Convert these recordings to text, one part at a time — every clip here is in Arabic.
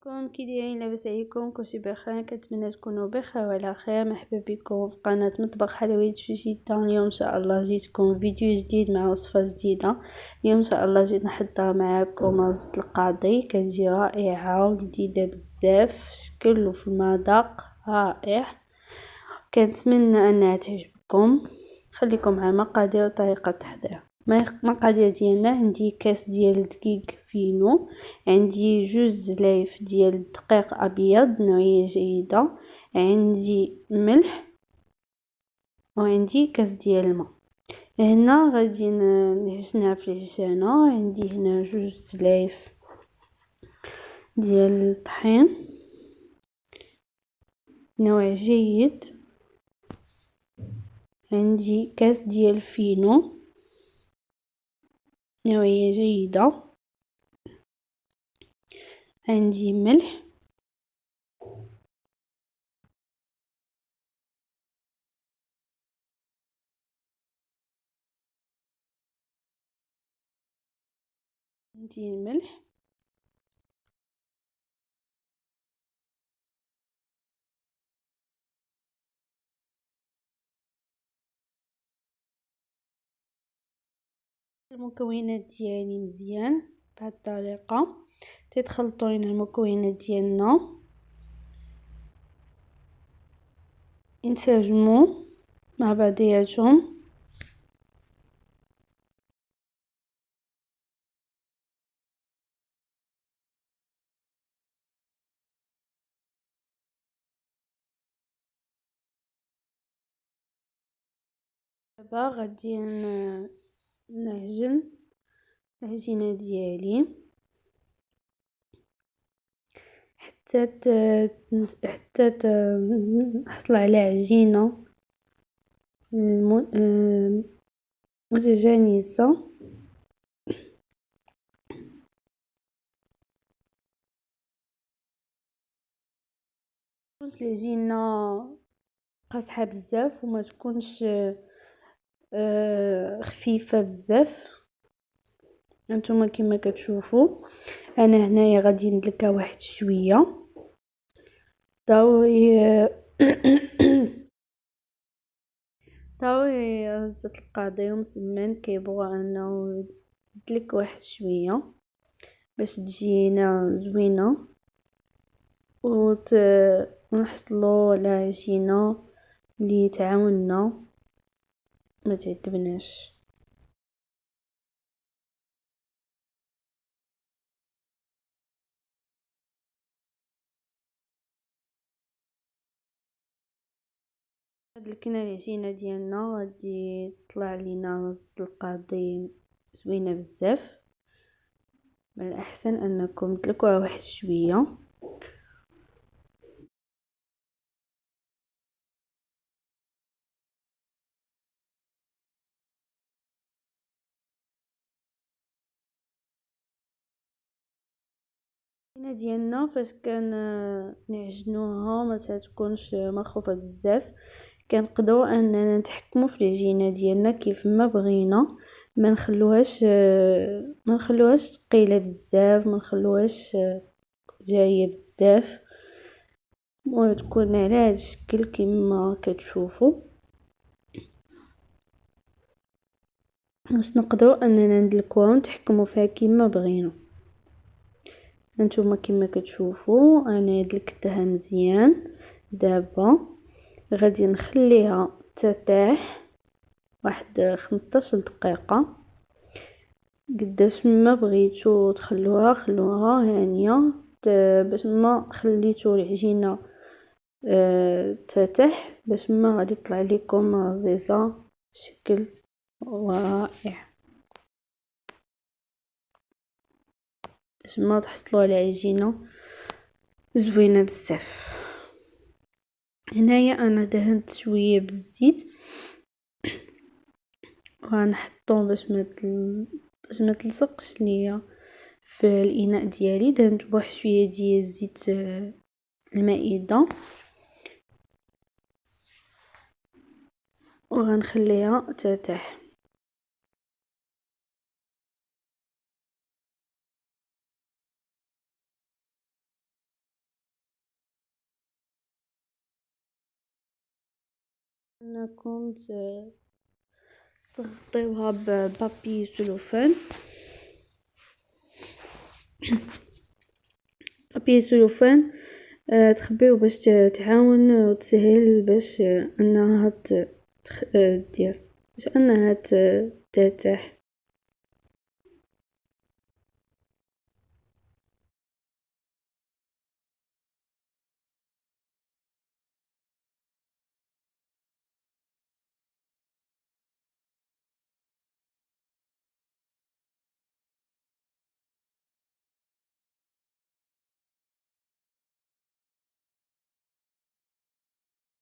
كون كي دايرين لاباس عليكم كلشي بخير، كنتمنى تكونوا بخير وعلى خير. مرحبا بكم في قناه مطبخ حلويات جديده. اليوم ان شاء الله جيتكم فيديو جديد مع وصفه جديده. اليوم ان شاء الله جيت نحضر معكم رز القاضي، كتجي رائعه وجديده بزاف في الشكل وفي المذاق رائع. كنتمنى انها تعجبكم. خليكم مع المقادير وطريقه التحضير. المقادير ديالنا: عندي كاس ديال دقيق فينو، عندي جوج زلايف ديال الدقيق ابيض نوعيه جيده، عندي ملح، وعندي كاس ديال الماء. هنا غادي نعجنها في العجانه. عندي هنا جوج زلايف ديال الطحين نوع جيد، عندي كاس ديال فينو نوعية جيدة، عندي ملح، عندي الملح، المكونات ديالي مزيان بهذه الطريقه. تتخلطوا لنا المكونات ديالنا، ينسجموا مع بعضياتهم. دابا غادي نعجن العجينه ديالي حتى نحصل على عجينه متجانسه. تكونش العجينه قاصحه بزاف وما تكونش خفيفه بزاف. هانتوما كما كتشوفوا انا هنايا غادي ندلكها واحد شويه ضروري. ضروري رز القاضي مسمن كيبغوا انه يدلك واحد شويه باش تجينا زوينه ونحصلوا على عجينه اللي تعاوننا ما تعذبناش. دلكنا العجينه ديالنا غادي يطلع لينا رز القاضي زوينه بزاف. من الاحسن انكم تدلكوها واحد شويه. العجينه ديالنا فاش كان نعجنوها ما تكونش مخوفه بزاف. كنقدروا اننا نتحكموا في العجينه ديالنا كيف ما بغينا. ما نخلوهاش ثقيله بزاف، ما نخلوهاش جايه بزاف، وتكون على هذا الشكل كما كتشوفوا باش نقدروا اننا ندلكوها ونتحكموا فيها كما بغينا. هانتوما كما كتشوفوا انا دلكتها مزيان. دابا غادي نخليها ترتاح واحد 15 دقيقه. قداش ما بغيتو تخلوها خلوها هانيه باش ما خليتو العجينه ترتاح، باش ما غادي تطلع لكم رزيزه بشكل رائع، باش ما تحصلوا على عجينه زوينه بزاف. هنايا انا دهنت شويه بالزيت وغنحطو باش ما تلصقش ليا في الاناء ديالي. دهنت بواحد شويه ديال زيت المائده وغنخليها ترتاح. انا كنت تغطيوها ببابي سلوفان. بابي سلوفان تخبيو باش تعاون وتسهل باش انها دير باش انها ترتاح.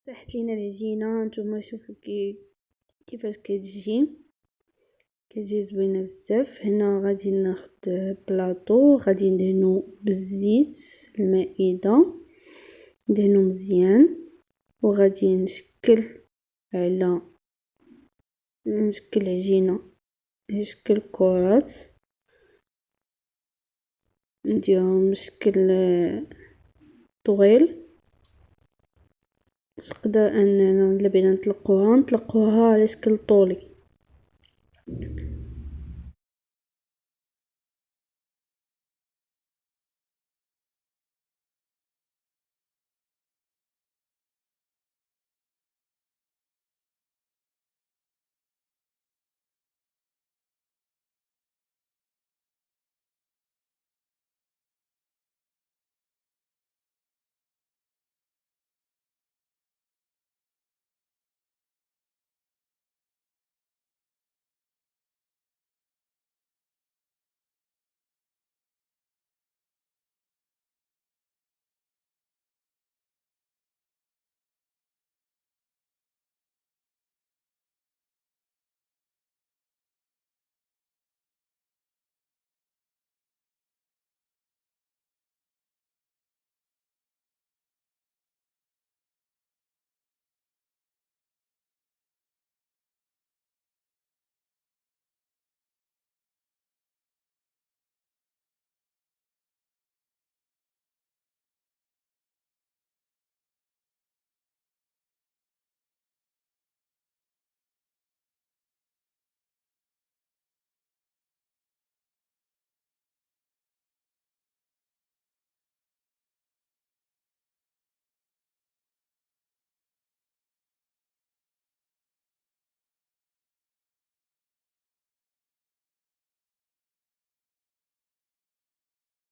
تحت لينا العجينه، نتوما شوفوا كيفاش كتجي زوينه بزاف. هنا غادي ناخد بلاطو، غادي ندهنو بالزيت المائده، ندهنو مزيان، وغادي نشكل عجينه، نشكل كرات، نديرهم شكل طويل باش نقدر اننا الا بغينا نطلقوها على شكل طولي.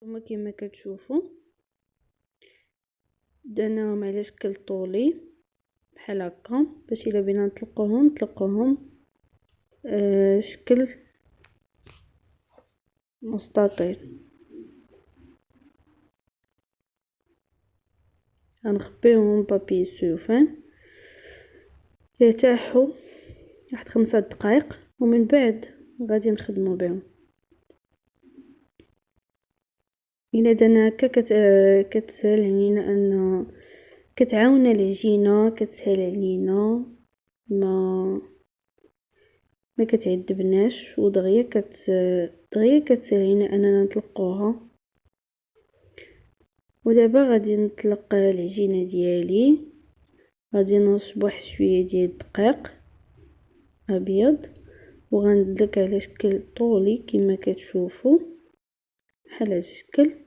ثم كما كتشوفوا درناهم على شكل طولي بحال هكا باش الا بينا نطلقوهم شكل مستطيل. غنخبيهم بابي سلوفان يرتاحوا واحد 5 دقائق ومن بعد غادي نخدموا بهم. الا درنا هكا كتسهل علينا ان كتعاون العجينه، كتسهل علينا ما كتعذبناش، ودغيا كتسهل علينا اننا نطلقوها. ودابا غادي نطلق العجينه ديالي، غادي نرش واحد شويه ديال الدقيق ابيض وغندلك على شكل طولي كما كتشوفوا بحال هذا الشكل.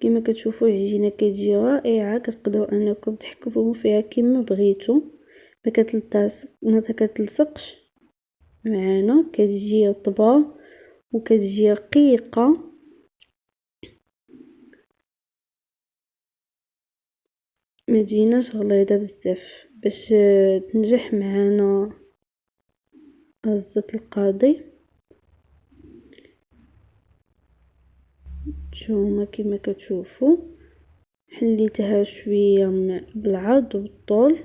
كما كتشوفوا العجينه كتجي رائعه، كتقدروا انكم تحكموا فيها كما بغيتوا، ما كتلصقش معنا، كتجي رطبه وكتجي رقيقه. ما تجيناش غليظه بزاف باش تنجح معنا رزة القاضي. نتوما كما كتشوفوا حليتها شويه بالعرض والطول،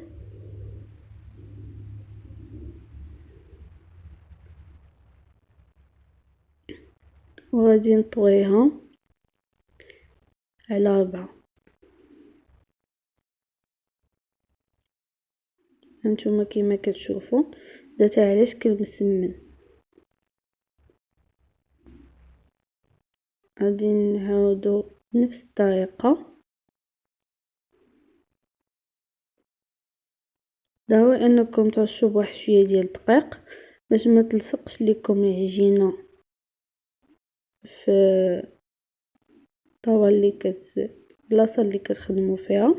وغادي نطويها على 4. هانتوما كما كتشوفوا درتها على شكل مسمن. غادي نعاودو نفس الطريقه ضروري انكم ترشوا بواحد شويه ديال الدقيق باش ما تلصقش لكم العجينه في الطاوه اللي البلاصه اللي كتخدموا فيها.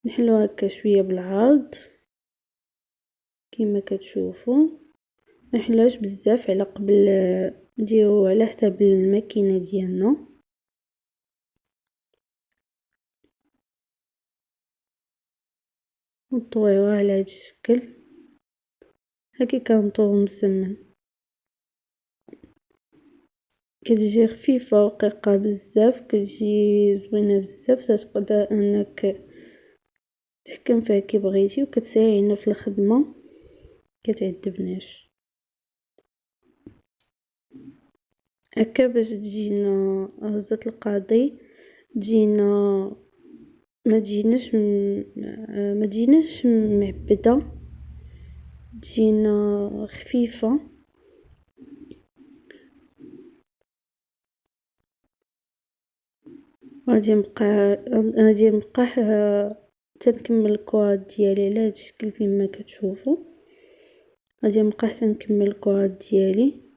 نحلو هكا شويه بالعرض كما كتشوفوا، ما نحلوهاش بزاف على قبل نديرو على حساب الماكينه ديالنا. نطويوها على هذا الشكل هكا كنطويو مسمن، كتجي خفيفه ورقيقه بزاف، كتجي زوينه بزاف، تقدر انك تحكم فيها كي بغيتي وكتساعدنا في الخدمه كتعذبناش هكا باش تجينا هزة القاضي تجينا ما تجيناش معبده، تجينا خفيفه. غادي نبقى تنكمل الكواد ديالي على هذا الشكل كما كتشوفوا، غادي نبقى حتى نكمل الكواد ديالي.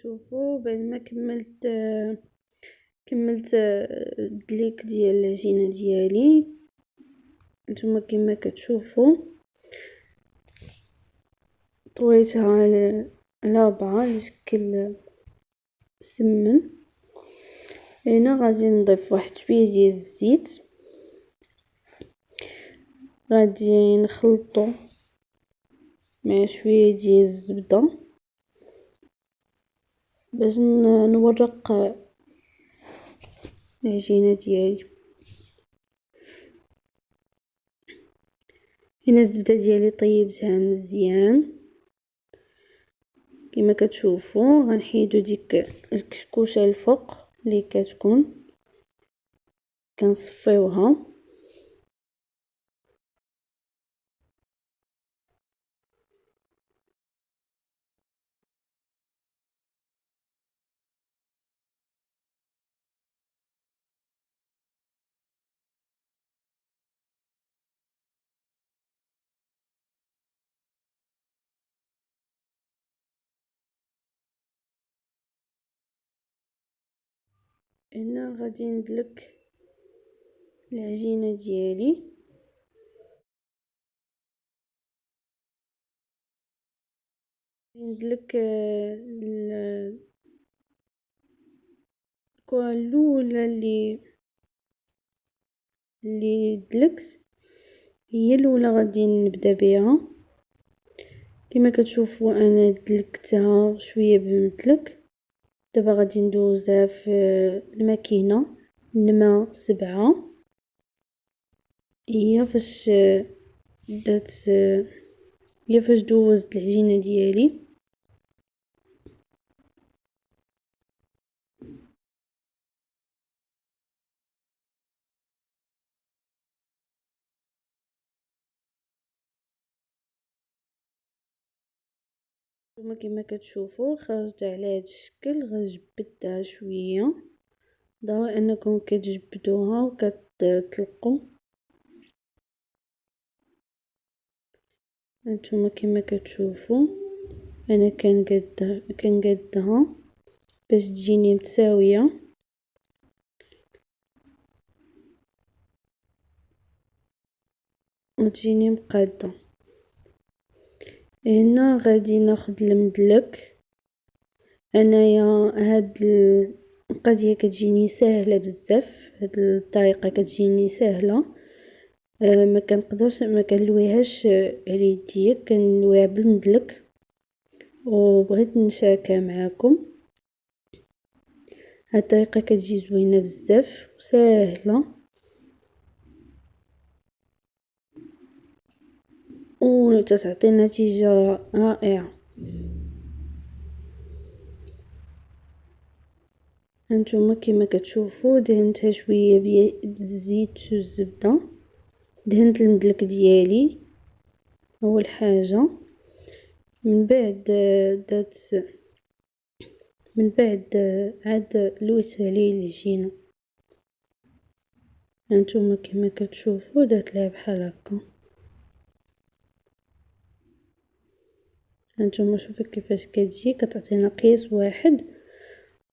كتشوفوا بعد ما كملت الدليك ديال العجينه ديالي. نتوما كما كتشوفوا طويتها على 4 على شكل سمن. هنا غادي نضيف واحد شويه ديال الزيت، غادي نخلطو مع شويه ديال الزبده باش نورق العجينه ديالي. هنا الزبده ديالي طيبتها مزيان كما كتشوفوا. غنحيدو ديك الكشكوشه الفوق اللي كتكون، كنصفيوها. هنا غادي ندلك العجينه ديالي، ندلك الكره الاولى اللي دلكت، هي الاولى غادي نبدا بها. كما كتشوفوا انا دلكتها شويه بالمدلك. دابا غادي ندوزها في الماكينه نما 7. هي فاش بدات هي فاش دوزت العجينه ديالي. نتوما كما كتشوفوا خرجت على هذا الشكل. غنجبدها شويه، ضروري انكم كتجبدوها وكتطلقوا. نتوما كما كتشوفوا انا كنقادها باش تجيني متساويه. وتجيني مقاده. هنا غادي ناخذ المدلك. انايا هاد القضيه كتجيني سهله بزاف، هاد الطريقه كتجيني سهله. ما كنقدرش ما كنلويهاش على يديا، كنلويها بالمدلك. وبغيت نشاركها معكم. هاد الطريقه كتجي زوينه بزاف وسهله وتتعطي نتيجه رائعه. هانتوما كما كتشوفوا دهنتها شويه بالزيت والزبده. دهنت المدلك ديالي اول حاجه، من بعد عاد لويتها ليه العجينه. هانتوما كما كتشوفوا درت لها بحال هكا. هانتوما شوفوا كيفاش كتجي، كتعطينا قياس واحد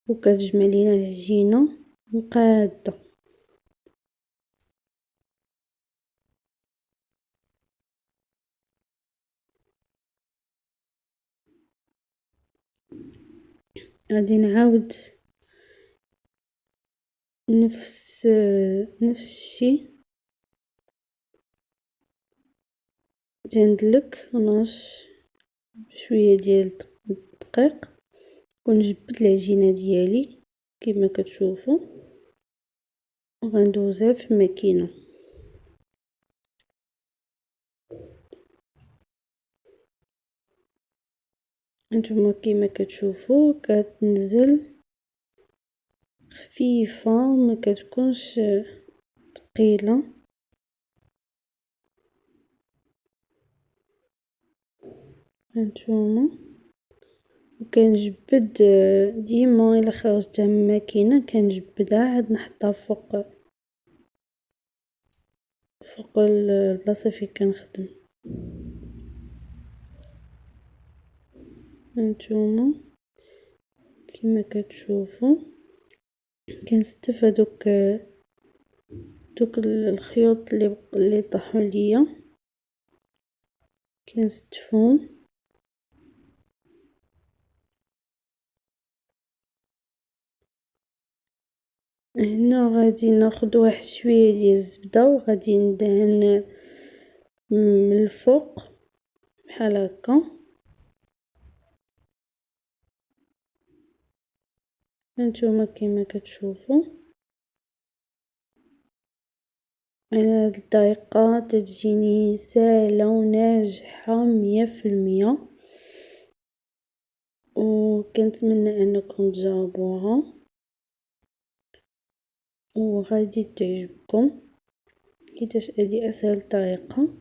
وكتجمع لينا العجينه مقاده. غادي نعاود نفس الشيء. تندلك ونرش شويه ديال الدقيق ونجبد العجينه ديالي كما كتشوفوا، وغندوزها في الماكينه. انتما كما كتشوفوا كتنزل خفيفه ما كتكونش ثقيله. هانتوما وكنجبد ديما الا خرجتها من الماكينه كنجبدها عاد نحطها فوق البلاصه فين كنخدم. هانتوما كما كتشوفوا كنستف دوك الخيوط اللي طاحوا ليا، كنستفهم. هنا غادي ناخد واحد شويه ديال الزبده وغادي ندهن من الفوق بحال هكا. هانتوما كما كتشوفوا انا هاد الطريقه تجيني سهله وناجحه 100%، وكنتمنى انكم تجربوها وغادي تعجبكم، حيتاش هادي اسهل طريقه.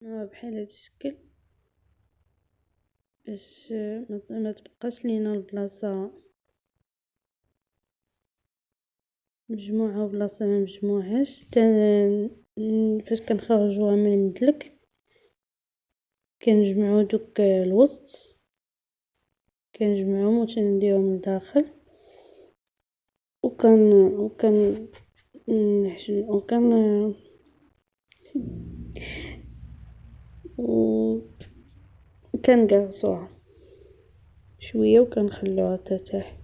بحال هاد الشكل باش ما تبقاش لينا البلاصه مجموعه وبلاصه ما مجموعهاش. فاش كنخرجوها من المدلك كنجمعو دوك الوسط، كنجمعهم وتنديرهم لداخل وكان نحشي وكنقرصوها شويه وكنخلوها ترتاح.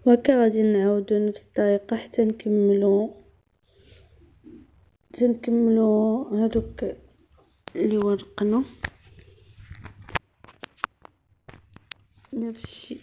وهكا غادي نعاودو نفس الطريقه حتى نكملو هادوك اللي ورقنا نفس الشيء.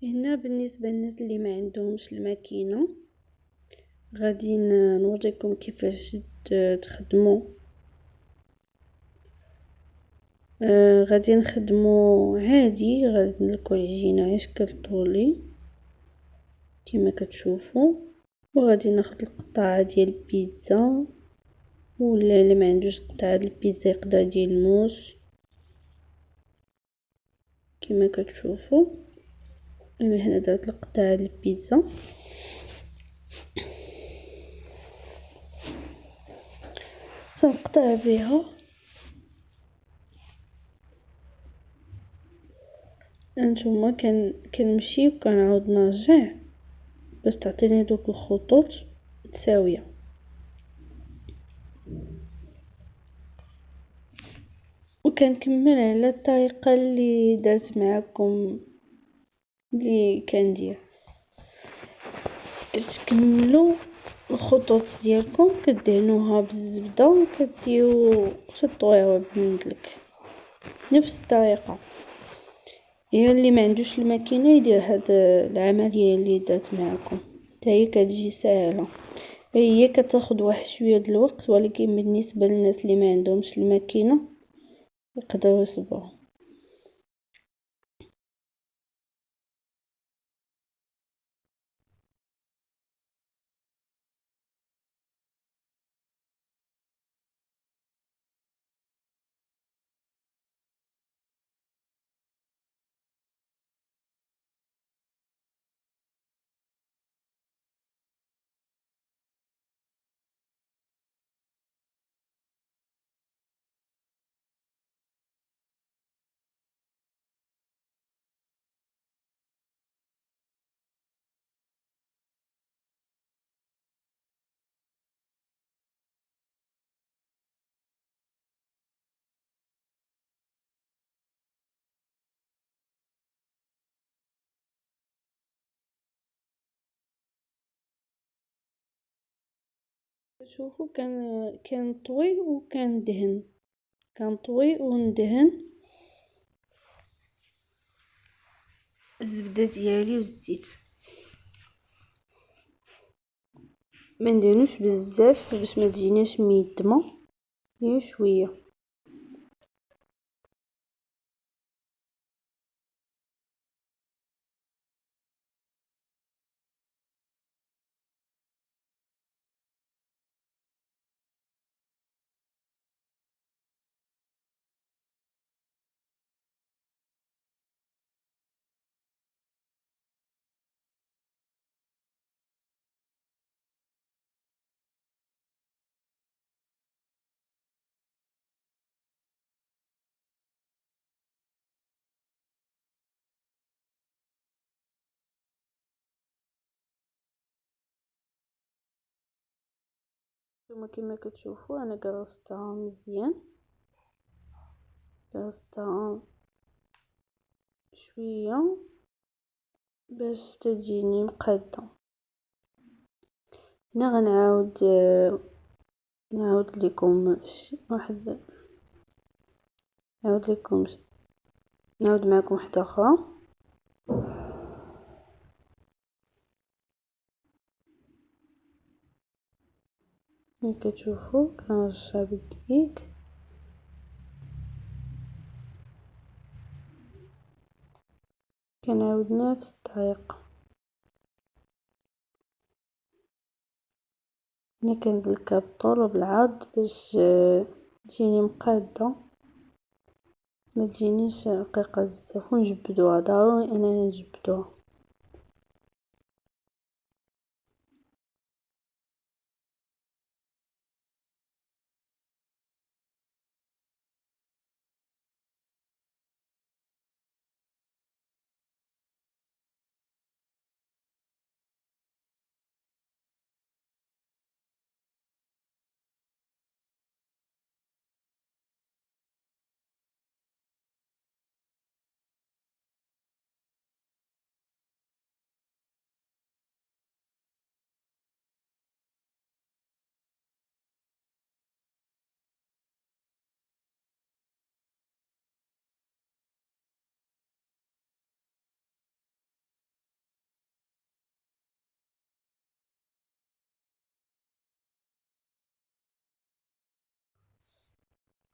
هنا بالنسبة للناس اللي ما عندهمش الماكينة غادي نوريكم كيفاش تخدموا. غادي نخدموا عادي، غادي نلكو العجينه اشكال طولي كما كتشوفوا، وغادي ناخذ القطعه ديال البيتزا، ولا اللي ما عندوش قطعه البيتزا يقدر ديال الموس كما كتشوفوا. انا هنا درت القطعه البيتزا، سنقطع بها. انتما كنمشي وكنعاود نرجع باش تعطيني دوك الخطوط متساويه. وكنكمل على الطريقه اللي درت معكم اللي كندير. باش تكملوا الخطوط ديالكم كدهنوها بالزبده وكديو تطويوها بمندلك نفس الطريقه. هي اللي ما عندوش الماكينه يدير هاد العمليه اللي درت معكم، حتى هي كتجي سهله. هي كتاخذ واحد شويه د الوقت، ولكن بالنسبه للناس اللي ما عندهمش الماكينه يقدروا يصبروا. شوفوا كان طوي وكان دهن، كان طوي وندهن الزبده ديالي والزيت. ما ندهنوش بزاف باش ما تجيناش ميدمه، غير شويه. ثم كما كتشوفوا انا قرصتها مزيان، قرصتها شويه باش تجيني مقاده. هنا غنعاود نعاود لكم واحد، نعاود معكم واحده اخرى. كما كتشوفوا كنرشها بالدقيق، كنعاود نفس الطريقه. هنا كندلكها بالطول وبالعرض باش تجيني مقاده، ما تجينيش رقيقه بزاف. ونجبدوها، ضروري اننا نجبدوها.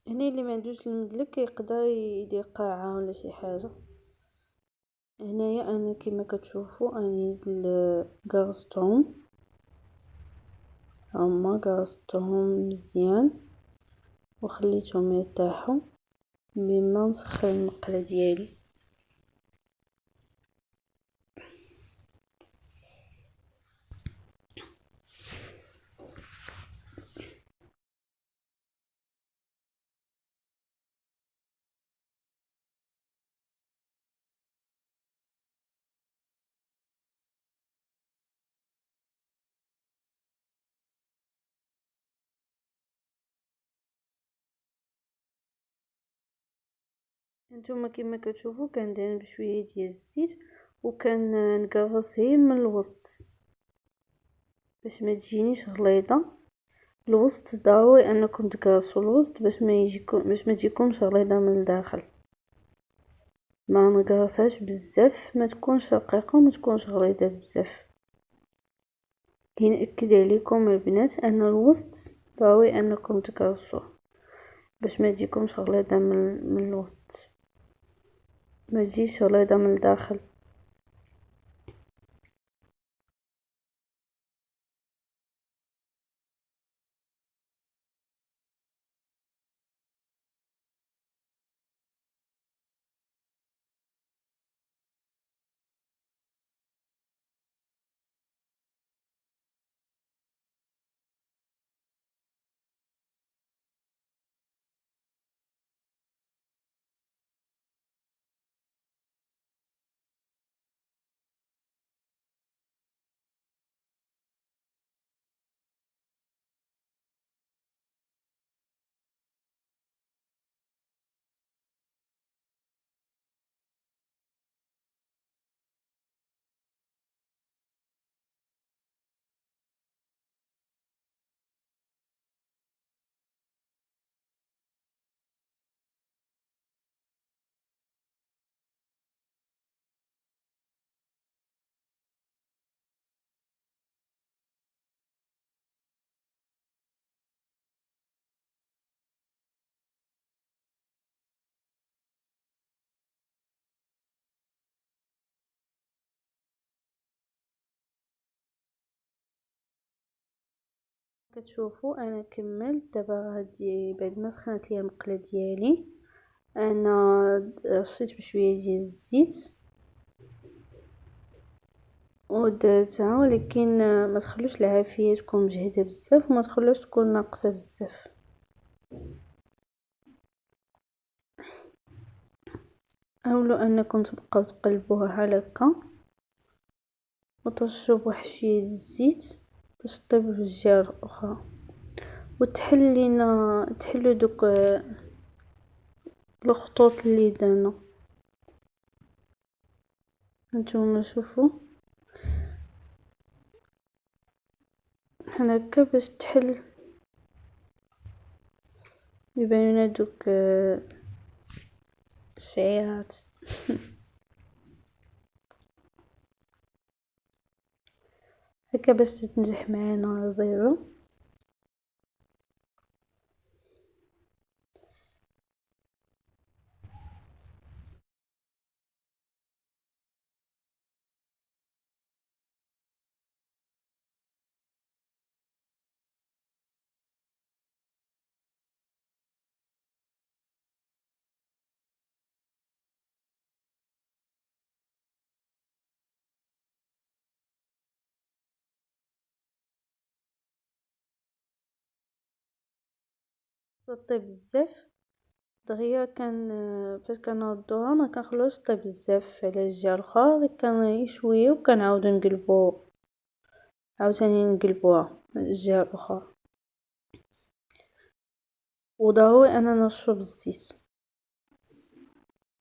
هنا اللي ما عندوش المدلك يقدر يدير قاعة ولا شي حاجة. هنايا انا كما كتشوفوا اني قرصتهم، هما قرصتهم مزيان وخليتهم يرتاحوا بما نسخن المقله ديالي. هانتوما كما كتشوفوا كندهن بشويه ديال الزيت وكنقرص غير من الوسط باش ما تجينيش غليظه. الوسط ضروري انكم تقرصوا الوسط باش ما تجيكمش غليظه من الداخل. ما نقرصهاش بزاف، ما تكونش رقيقه وما تكونش غليظه بزاف. كنأكد عليكم البنات ان الوسط ضروري انكم تقرصوه باش ما تجيكمش غليظه من الوسط، ما تجيش غليظه من الداخل. كتشوفوا انا كملت دابا غادي بعد ما سخنت ليا المقله ديالي انا رشيت بشويه ديال الزيت ودرتها، ولكن ما تخلوش العافيه تكون مجهده بزاف وما تخلوش تكون ناقصه بزاف. حاولوا انكم تبقاو تقلبوها على هكا وترشوا بواحد شويه الزيت باش طيب في الجهه الاخرى تحلوا دوك الخطوط اللي درنا. هانتوما شوفوا بحال هكا باش تحل يبانونا دوك الشعيرات. هكا باش تتنجح معنا الزيرو. طيب بزاف دغيا فاش كنردوها ما كنخلوش طيب بزاف على الجهه الاخرى، كان شويه وكنعاودو نقلبو عاوتاني نقلبوها الجهه الاخرى. وضروري انا نرشو بالزيت.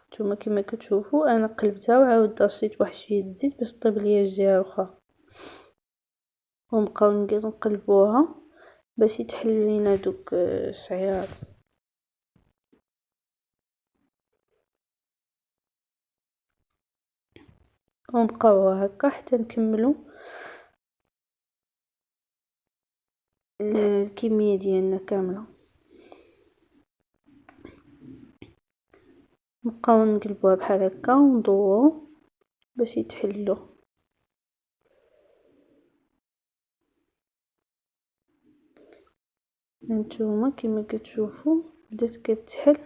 نتوما كما كتشوفوا انا قلبتها وعاود رشيت واحد شويه الزيت باش طيب ليا الجهه الاخرى ونبقاو نقلبوها باش يتحلوا لينا دوك الشعيرات. ونبقاو هكا حتى نكملوا الكميه ديالنا كامله. نبقاو نقلبوها بحال هكا وندورو باش يتحلو. هانتوما كما كتشوفوا بدات كتحل.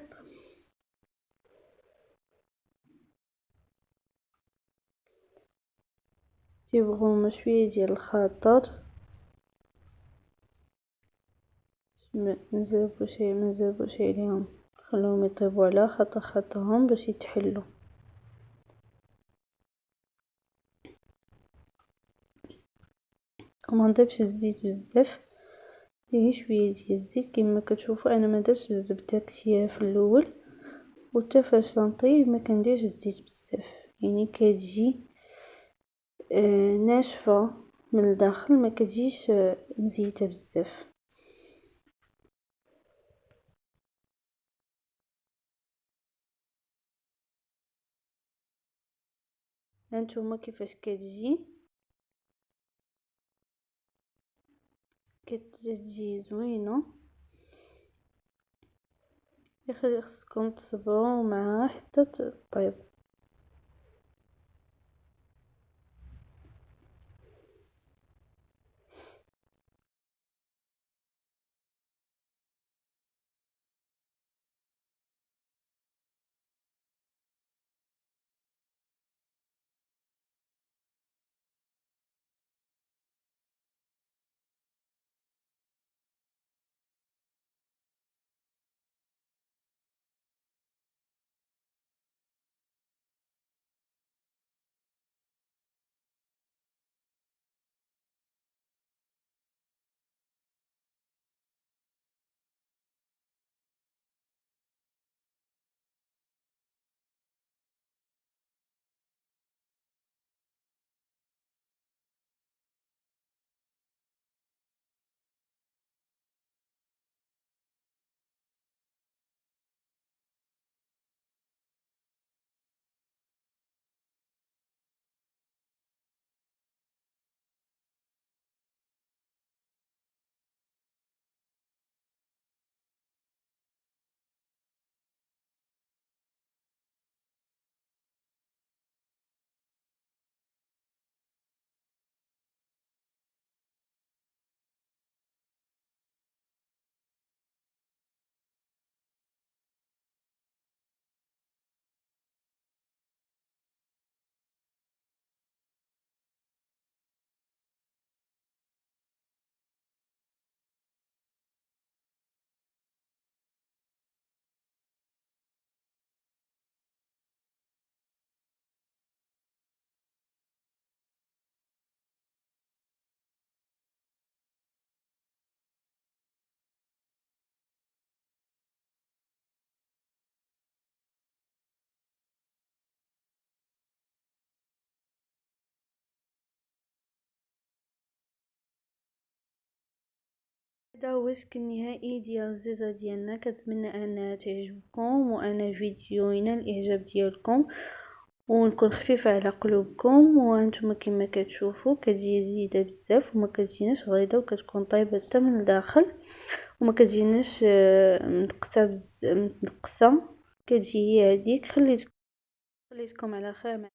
تيبغيو شويه ديال الخضر، منزربوش عليهم، خلوهم يطيبوا على خطرهم باش يتحلوا. وما نضيفش الزيت بزاف، ديري شويه ديال الزيت. كما كتشوفوا انا ما درتش الزبده كثير في الاول، وحتى فاش نطيب ما كنديرش الزيت بزاف، يعني كتجي ناشفه من الداخل، ما كتجيش مزيته بزاف. هانتوما كيفاش كتجي زوينه. خصكم تصبروا معها حتى تطيب. هذا هو الشكل النهائي ديال الزيزه ديالنا. كنتمنى انها تعجبكم، وانا الفيديو ينال الاعجاب ديالكم ونكون خفيفه على قلوبكم. وانتم كما كتشوفوا كتجي زيده بزاف وما كتجيناش غليظه، وكتكون طيبه حتى من الداخل، وما كتجيناش متنقصه. كتجي هي هذيك. خليتكم على خير.